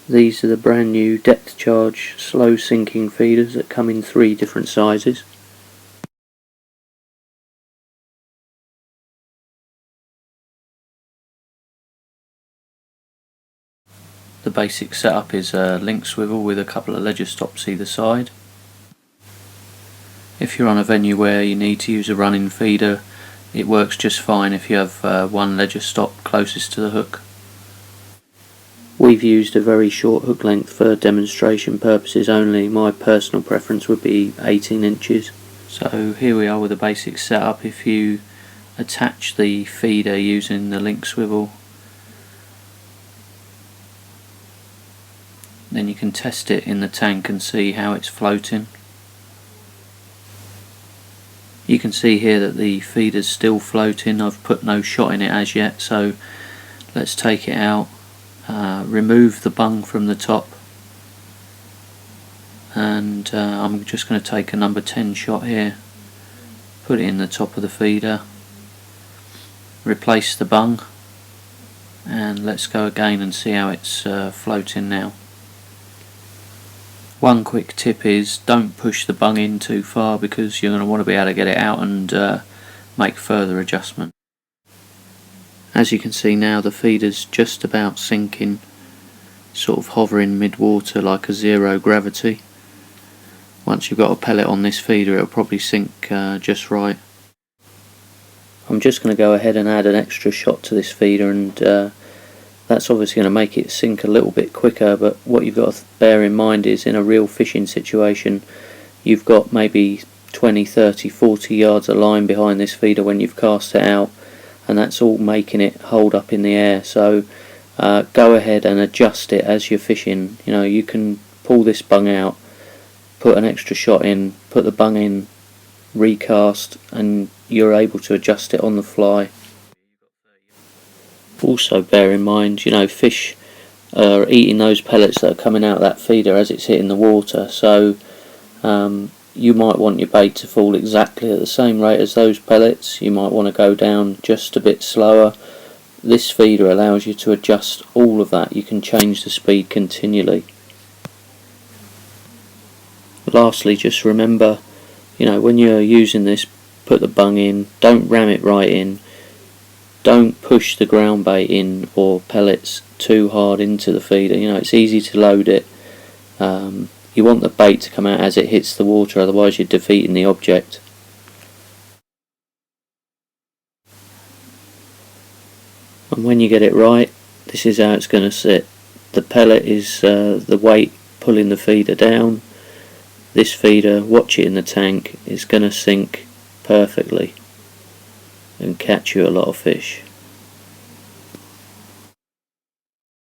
These are the brand new depth charge slow sinking feeders that come in 3 different sizes. The basic setup is a link swivel with a couple of ledger stops either side. If you're on a venue where you need to use a running feeder, it works just fine if you have one ledger stop closest to the hook. We've used a very short hook length for demonstration purposes only. My personal preference would be 18 inches. So here we are with the basic setup. If you attach the feeder using the link swivel, then you can test it in the tank and see how it's floating. You can see here that the feeder's still floating. I've put no shot in it as yet, so let's take it out, remove the bung from the top, and I'm just going to take a number 10 shot here, put it in the top of the feeder, replace the bung, and let's go again and see how it's floating now. One quick tip is don't push the bung in too far, because you're going to want to be able to get it out and make further adjustment. As you can see now, the feeder's just about sinking, sort of hovering mid-water like a zero gravity. Once you've got a pellet on this feeder, it'll probably sink just right. I'm just going to go ahead and add an extra shot to this feeder, and that's obviously going to make it sink a little bit quicker, but what you've got to bear in mind is in a real fishing situation you've got maybe 20, 30, 40 yards of line behind this feeder when you've cast it out, and that's all making it hold up in the air. So go ahead and adjust it as you're fishing. You know, you can pull this bung out, put an extra shot in, put the bung in, recast, and you're able to adjust it on the fly. Also bear in mind, you know, fish are eating those pellets that are coming out of that feeder as it's hitting the water, so you might want your bait to fall exactly at the same rate as those pellets. You might want to go down just a bit slower. This feeder allows you to adjust all of that. You can change the speed continually. Lastly, just remember, you know, when you're using this, put the bung in, don't ram it right in. Don't push the ground bait in or pellets too hard into the feeder. You know, it's easy to load it. You want the bait to come out as it hits the water, otherwise you're defeating the object. And when you get it right, this is how it's going to sit. The pellet is the weight pulling the feeder down. This feeder, watch it in the tank, is going to sink perfectly and catch you a lot of fish.